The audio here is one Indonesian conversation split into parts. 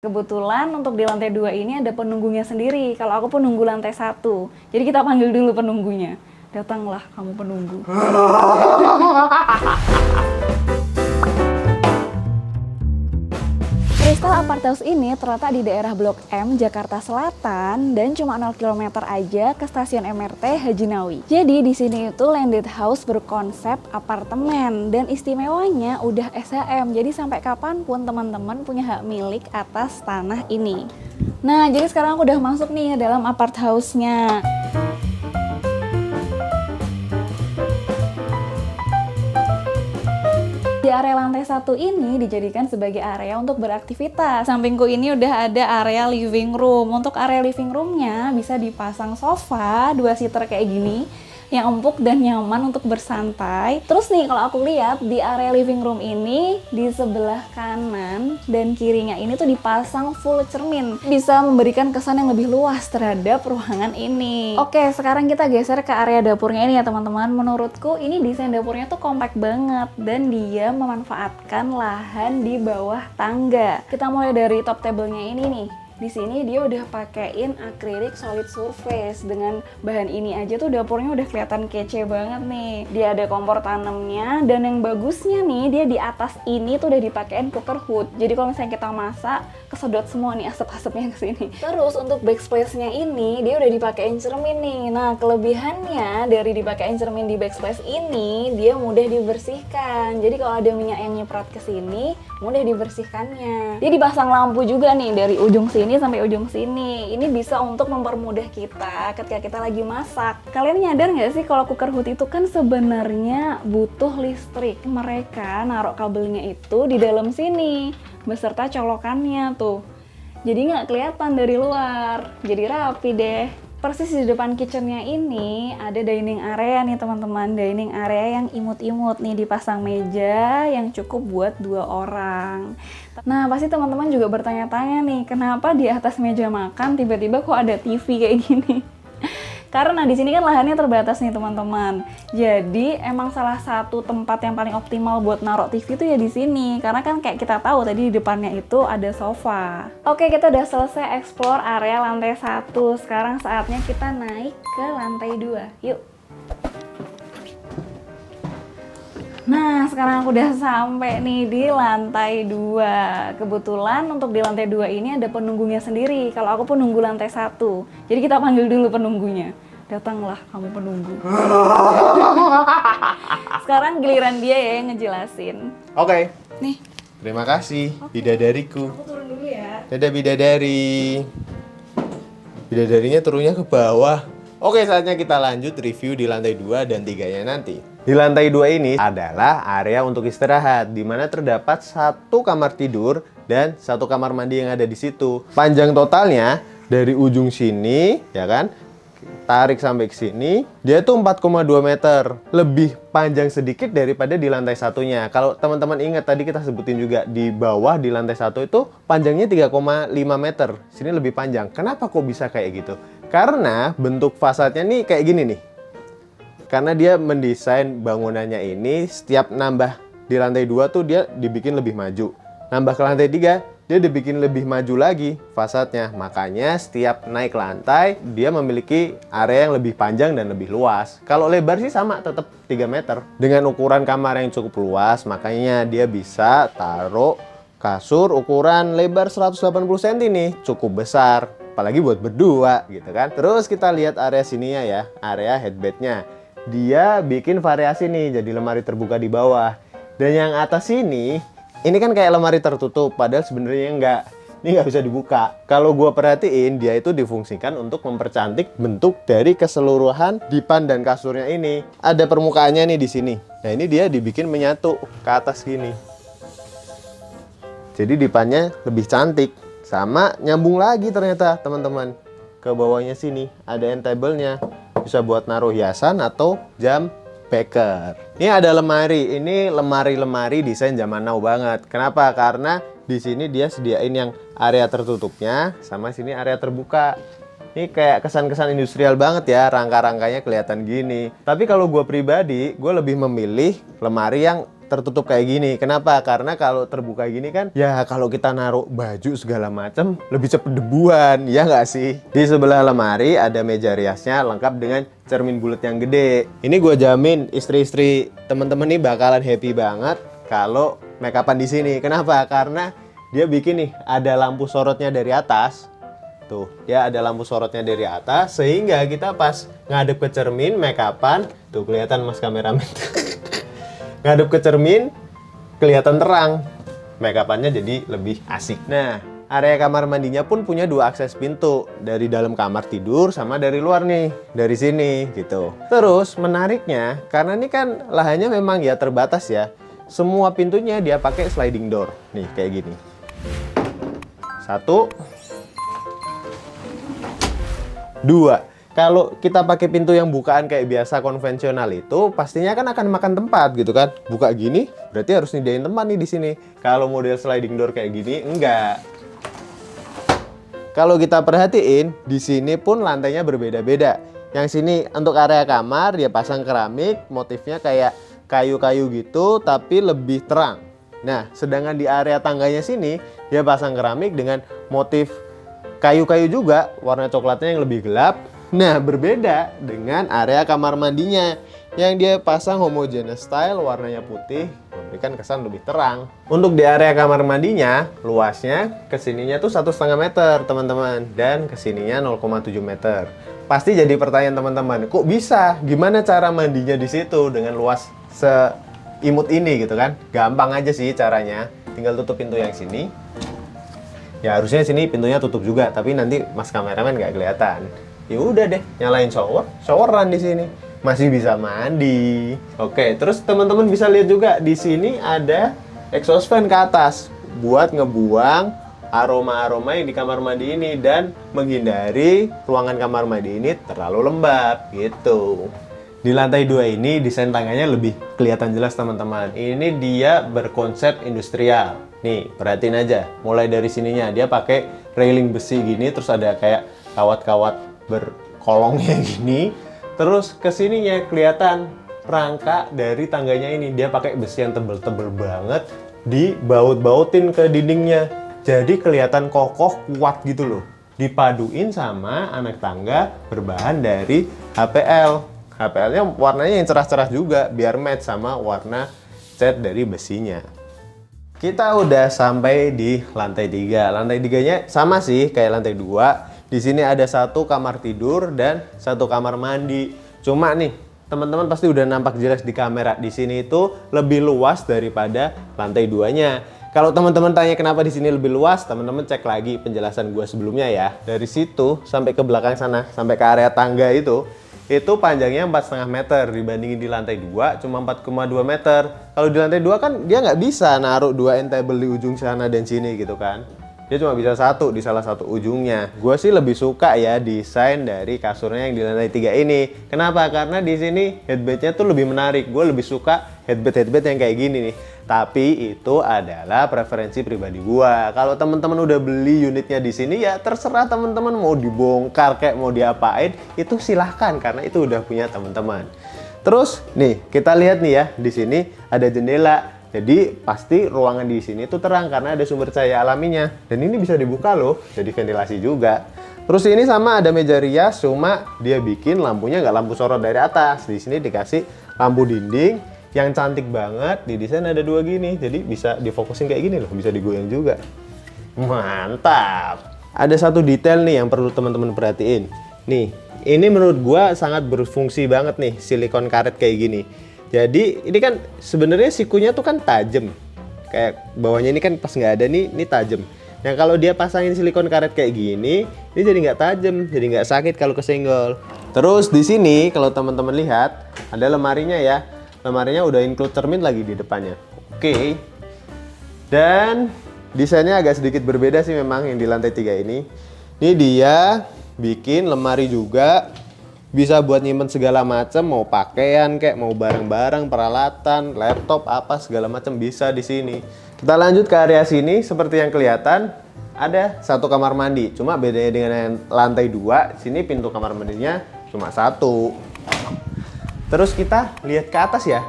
Kebetulan untuk di lantai 2 ini ada penunggunya sendiri. Kalau aku penunggu lantai 1. Jadi kita panggil dulu penunggunya. Datanglah kamu penunggu. Crystal Apart House ini terletak di daerah Blok M, Jakarta Selatan dan cuma 0 km aja ke stasiun MRT Haji Nawi. Jadi di sini itu landed house berkonsep apartemen dan istimewanya udah SHM. Jadi sampai kapanpun teman-teman punya hak milik atas tanah ini. Nah, jadi sekarang aku udah masuk nih dalam apart house-nya. Di area lantai 1 ini dijadikan sebagai area untuk beraktivitas. Sampingku ini udah ada area living room. Untuk area living roomnya bisa dipasang sofa 2 seater kayak gini yang empuk dan nyaman untuk bersantai. Terus nih kalau aku lihat di area living room ini di sebelah kanan dan kirinya ini tuh dipasang full cermin. Bisa memberikan kesan yang lebih luas terhadap ruangan ini. Oke, sekarang kita geser ke area dapurnya ini ya teman-teman. Menurutku ini desain dapurnya tuh kompak banget dan dia memanfaatkan lahan di bawah tangga. Kita mulai dari top table-nya ini nih. Di sini dia udah pakein akrilik solid surface. Dengan bahan ini aja tuh dapurnya udah kelihatan kece banget nih. Dia ada kompor tanamnya dan yang bagusnya nih dia di atas ini tuh udah dipakein cooker hood. Jadi kalau misalnya kita masak kesedot semua nih asap-asapnya ke sini. Terus untuk backsplash-nya ini dia udah dipakein cermin nih. Nah, kelebihannya dari dipakein cermin di backsplash ini dia mudah dibersihkan. Jadi kalau ada minyak yang nyiprat ke sini, mudah dibersihkannya. Dia dipasang lampu juga nih dari ujung sini sampai ujung sini. Ini bisa untuk mempermudah kita ketika kita lagi masak. Kalian nyadar nggak sih kalau cooker hood itu kan sebenarnya butuh listrik. Mereka naruh kabelnya itu di dalam sini beserta colokannya tuh. Jadi nggak kelihatan dari luar. Jadi rapi deh. Persis di depan kitchennya ini ada dining area nih teman-teman. Dining area yang imut-imut nih, dipasang meja yang cukup buat 2 orang. Nah, pasti teman-teman juga bertanya-tanya nih, kenapa di atas meja makan tiba-tiba kok ada TV kayak gini? Karena di sini kan lahannya terbatas nih teman-teman. Jadi emang salah satu tempat yang paling optimal buat naruh TV itu ya di sini. Karena kan kayak kita tahu tadi di depannya itu ada sofa. Oke, kita udah selesai explore area lantai 1. Sekarang saatnya kita naik ke lantai 2. Yuk. Nah, sekarang aku udah sampai nih di lantai 2. Kebetulan untuk di lantai 2 ini ada penunggunya sendiri. Kalau aku penunggu lantai 1. Jadi kita panggil dulu penunggunya. Datanglah kamu penunggu. Sekarang giliran dia ya yang ngejelasin. Oke. Nih. Terima kasih, bidadariku. Aku turun dulu ya. Dadah bidadari. Bidadarinya turunnya ke bawah. Oke, saatnya kita lanjut review di lantai 2 dan 3-nya nanti. Di lantai 2 ini adalah area untuk istirahat, di mana terdapat 1 kamar tidur dan 1 kamar mandi yang ada di situ. Panjang totalnya dari ujung sini, ya kan, tarik sampai ke sini, dia tuh 4,2 meter. Lebih panjang sedikit daripada di lantai satunya. Kalau teman-teman ingat tadi kita sebutin juga, di bawah di lantai 1 itu panjangnya 3,5 meter. Sini lebih panjang. Kenapa kok bisa kayak gitu? Karena bentuk fasadnya nih kayak gini nih. Karena dia mendesain bangunannya ini setiap nambah di lantai 2 tuh dia dibikin lebih maju. Nambah ke lantai 3, dia dibikin lebih maju lagi fasadnya. Makanya setiap naik lantai, dia memiliki area yang lebih panjang dan lebih luas. Kalau lebar sih sama, tetap 3 meter. Dengan ukuran kamar yang cukup luas, makanya dia bisa taruh kasur ukuran lebar 180 cm nih. Cukup besar. Apalagi buat berdua gitu kan. Terus kita lihat area sininya ya, area headbednya. Dia bikin variasi nih, jadi lemari terbuka di bawah. Dan yang atas ini kan kayak lemari tertutup, padahal sebenarnya enggak. Ini nggak bisa dibuka. Kalau gua perhatiin, dia itu difungsikan untuk mempercantik bentuk dari keseluruhan dipan dan kasurnya ini. Ada permukaannya nih di sini. Nah, ini dia dibikin menyatu ke atas gini. Jadi dipannya lebih cantik. Sama nyambung lagi ternyata teman-teman. Ke bawahnya sini ada end table-nya. Bisa buat naruh hiasan atau jam beker. Ini ada lemari. Ini lemari-lemari desain zaman now banget. Kenapa? Karena di sini dia sediain yang area tertutupnya sama sini area terbuka. Ini kayak kesan-kesan industrial banget ya, rangka-rangkanya kelihatan gini. Tapi kalau gue pribadi, gue lebih memilih lemari yang tertutup kayak gini. Kenapa? Karena kalau terbuka gini kan, ya kalau kita naruh baju segala macam lebih cepet debuan, ya nggak sih? Di sebelah lemari ada meja riasnya lengkap dengan cermin bulat yang gede. Ini gue jamin istri-istri temen-temen nih bakalan happy banget kalau make upan di sini. Kenapa? Karena dia bikin nih ada lampu sorotnya dari atas. Tuh, ya ada lampu sorotnya dari atas sehingga kita pas ngadep ke cermin make upan, tuh kelihatan Mas kameramen. Ngadep ke cermin kelihatan terang. Make upannya jadi lebih asik. Nah, area kamar mandinya pun punya 2 akses pintu, dari dalam kamar tidur sama dari luar nih, dari sini gitu. Terus menariknya karena ini kan lahannya memang ya terbatas ya. Semua pintunya dia pakai sliding door. Nih kayak gini. 1 2. Kalau kita pakai pintu yang bukaan kayak biasa konvensional itu, pastinya kan akan makan tempat gitu kan. Buka gini, berarti harus nyediain tempat nih di sini. Kalau model sliding door kayak gini, enggak. Kalau kita perhatiin, di sini pun lantainya berbeda-beda. Yang sini untuk area kamar dia pasang keramik, motifnya kayak kayu-kayu gitu, tapi lebih terang. Nah, sedangkan di area tangganya sini dia pasang keramik dengan motif kayu-kayu juga, warna coklatnya yang lebih gelap. Nah, berbeda dengan area kamar mandinya yang dia pasang homogeneous style, warnanya putih, memberikan kesan lebih terang. Untuk di area kamar mandinya, luasnya kesininya tuh 1,5 meter teman-teman, dan kesininya 0,7 meter. Pasti jadi pertanyaan teman-teman, kok bisa? Gimana cara mandinya di situ dengan luas seimut ini gitu kan? Gampang aja sih caranya, tinggal tutup pintu yang sini. Ya harusnya sini pintunya tutup juga, tapi nanti Mas kameramen nggak kelihatan. Ya udah deh, nyalain showeran di sini. Masih bisa mandi. Oke, terus teman-teman bisa lihat juga di sini ada exhaust fan ke atas buat ngebuang aroma-aroma yang di kamar mandi ini dan menghindari ruangan kamar mandi ini terlalu lembab gitu. Di lantai 2 ini desain tangganya lebih kelihatan jelas teman-teman. Ini dia berkonsep industrial. Nih, perhatiin aja. Mulai dari sininya dia pakai railing besi gini, terus ada kayak kawat-kawat berkolongnya gini. Terus ke sininya kelihatan rangka dari tangganya ini. Dia pakai besi yang tebel-tebel banget, dibaut-bautin ke dindingnya. Jadi kelihatan kokoh, kuat gitu loh. Dipaduin sama anak tangga berbahan dari HPL. HPL-nya warnanya yang cerah-cerah juga, biar match sama warna cat dari besinya. Kita udah sampai di lantai 3. Lantai 3-nya sama sih kayak lantai 2. Di sini ada 1 kamar tidur dan 1 kamar mandi. Cuma nih, teman-teman pasti udah nampak jelas di kamera. Di sini itu lebih luas daripada lantai 2-nya. Kalau teman-teman tanya kenapa di sini lebih luas, teman-teman cek lagi penjelasan gua sebelumnya ya. Dari situ sampai ke belakang sana, sampai ke area tangga itu panjangnya 4,5 meter, dibandingin di lantai 2 cuma 4,2 meter. Kalau di lantai 2 kan dia nggak bisa naruh 2 end table di ujung sana dan sini gitu kan. Dia cuma bisa 1 di salah satu ujungnya. Gue sih lebih suka ya desain dari kasurnya yang di lantai 3 ini. Kenapa? Karena di sini headbednya tuh lebih menarik. Gue lebih suka headbed yang kayak gini nih. Tapi itu adalah preferensi pribadi gua. Kalau teman-teman udah beli unitnya di sini ya terserah teman-teman mau dibongkar kayak mau diapain, itu silahkan karena itu udah punya teman-teman. Terus nih kita lihat nih ya, di sini ada jendela. Jadi pasti ruangan di sini tuh terang karena ada sumber cahaya alaminya. Dan ini bisa dibuka loh, jadi ventilasi juga. Terus ini sama ada meja rias, cuma dia bikin lampunya nggak lampu sorot dari atas. Di sini dikasih lampu dinding yang cantik banget. Di desain ada 2 gini, jadi bisa difokusin kayak gini loh, bisa digoyang juga. Mantap. Ada satu detail nih yang perlu teman-teman perhatiin. Nih, ini menurut gua sangat berfungsi banget nih, silikon karet kayak gini. Jadi ini kan sebenarnya sikunya tuh kan tajam. Kayak bawahnya ini kan pas nggak ada nih, ini tajam. Nah kalau dia pasangin silikon karet kayak gini, ini jadi nggak tajam, jadi nggak sakit kalau kesenggol. Terus di sini kalau teman-teman lihat ada lemarinya ya. Lemarinya udah include cermin lagi di depannya. Oke. Dan desainnya agak sedikit berbeda sih memang yang di lantai 3 ini. Ini dia bikin lemari juga. Bisa buat nyimpen segala macam, mau pakaian kayak mau barang-barang, peralatan, laptop, apa segala macam bisa di sini. Kita lanjut ke area sini, seperti yang kelihatan ada 1 kamar mandi. Cuma bedanya dengan yang lantai 2, sini pintu kamar mandinya cuma 1. Terus kita lihat ke atas ya.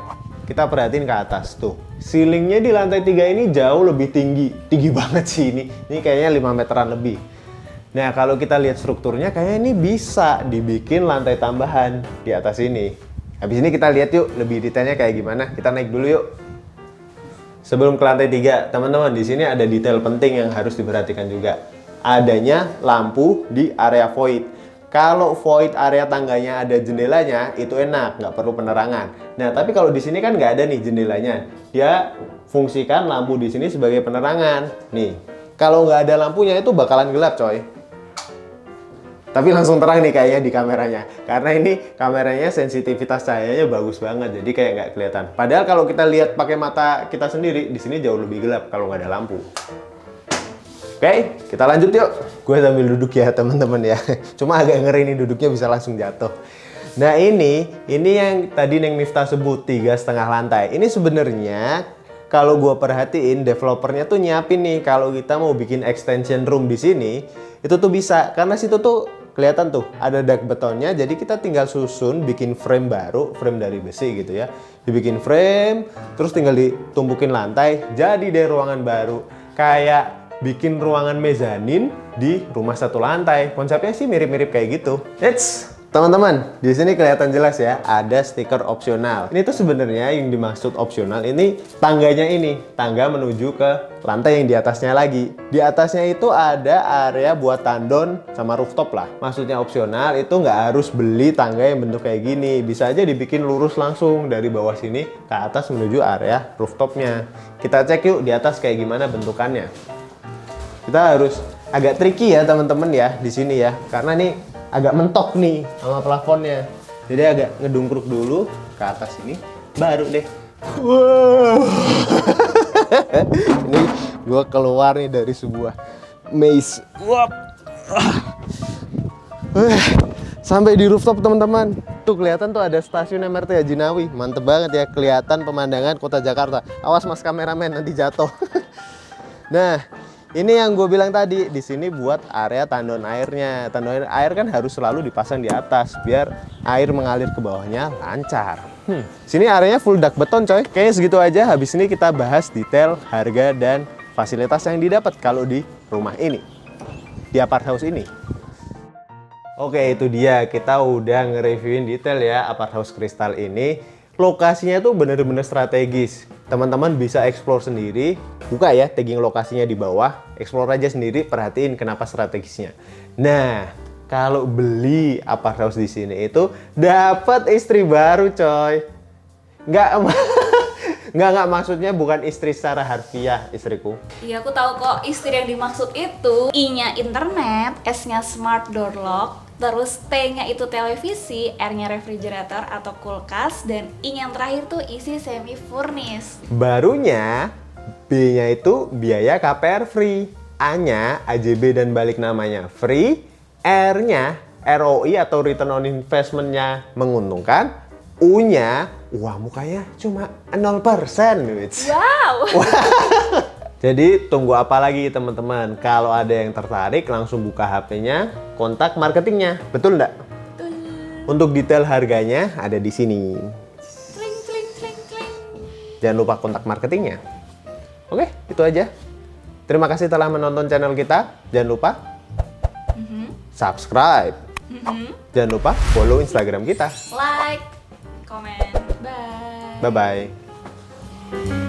kita perhatiin ke atas tuh. Ceilingnya di lantai 3 ini jauh lebih tinggi. Tinggi banget sih ini. Ini kayaknya 5 meteran lebih. Nah, kalau kita lihat strukturnya kayaknya ini bisa dibikin lantai tambahan di atas ini. Habis ini kita lihat yuk lebih detailnya kayak gimana. Kita naik dulu yuk. Sebelum ke lantai 3, teman-teman, di sini ada detail penting yang harus diperhatikan juga. Adanya lampu di area void. Kalau void area tangganya ada jendelanya, itu enak, nggak perlu penerangan. Nah, tapi kalau di sini kan nggak ada nih jendelanya. Dia fungsikan lampu di sini sebagai penerangan. Nih, kalau nggak ada lampunya itu bakalan gelap, coy. Tapi langsung terang nih kayaknya di kameranya. Karena ini kameranya sensitivitas cahayanya bagus banget, jadi kayak nggak kelihatan. Padahal kalau kita lihat pakai mata kita sendiri, di sini jauh lebih gelap kalau nggak ada lampu. Oke, kita lanjut yuk. Gue sambil duduk ya teman-teman ya. Cuma agak ngeri nih duduknya bisa langsung jatuh. Nah ini yang tadi Neng Miftah sebut 3,5 lantai. Ini sebenarnya kalau gue perhatiin developernya tuh nyiapin nih kalau kita mau bikin extension room di sini itu tuh bisa karena situ tuh kelihatan tuh ada dak betonnya. Jadi kita tinggal susun bikin frame baru, frame dari besi gitu ya. Dibikin frame, terus tinggal ditumpukin lantai. Jadi deh ruangan baru kayak bikin ruangan mezanin di rumah 1 lantai. Konsepnya sih mirip-mirip kayak gitu. Teman-teman, di sini kelihatan jelas ya, ada stiker opsional. Ini tuh sebenarnya yang dimaksud opsional ini tangganya ini, tangga menuju ke lantai yang di atasnya lagi. Di atasnya itu ada area buat tandon sama rooftop lah. Maksudnya opsional itu nggak harus beli tangga yang bentuk kayak gini. Bisa aja dibikin lurus langsung dari bawah sini ke atas menuju area rooftopnya. Kita cek yuk di atas kayak gimana bentukannya. Kita harus agak tricky ya teman-teman ya di sini ya, karena nih agak mentok nih sama plafonnya. Jadi agak ngedungkruk dulu ke atas ini, baru deh. Wow. Ini gua keluar nih dari sebuah maze. Wap. Sampai di rooftop teman-teman. Tuh kelihatan tuh ada stasiun MRT Hajinawi. Mantep banget ya, kelihatan pemandangan kota Jakarta. Awas mas kameramen nanti jatuh. Nah, ini yang gue bilang tadi, di sini buat area tandon airnya. Tandon air kan harus selalu dipasang di atas biar air mengalir ke bawahnya lancar. Sini areanya full dak beton coy. Kayaknya segitu aja. Habis ini kita bahas detail, harga, dan fasilitas yang didapat kalau di rumah ini, di apart house ini. Oke, itu dia. Kita udah nge-reviewin detail ya apart house kristal ini. Lokasinya tuh bener-bener strategis. Teman-teman bisa explore sendiri. Buka ya tagging lokasinya di bawah. Explore aja sendiri, perhatiin kenapa strategisnya. Nah, kalau beli apart house di sini itu dapat istri baru, coy. Nggak, maksudnya bukan istri secara harfiah, istriku. Iya, aku tahu kok istri yang dimaksud itu I-nya internet, S-nya smart door lock, terus T-nya itu televisi, R-nya refrigerator atau kulkas, dan I-nya yang terakhir tuh isi semi furnish. Barunya B-nya itu biaya KPR free, A-nya AJB dan balik namanya free, R-nya ROI atau return on investment-nya menguntungkan, U-nya uang mukanya cuma 0%. Wow. Jadi tunggu apa lagi teman-teman? Kalau ada yang tertarik langsung buka HP-nya, kontak marketingnya. Betul nggak? Betul. Untuk detail harganya ada di sini. Tling, tling, tling, tling. Jangan lupa kontak marketingnya. Oke, itu aja. Terima kasih telah menonton channel kita. Jangan lupa subscribe. Jangan lupa follow Instagram kita. Like, comment, bye. Bye-bye.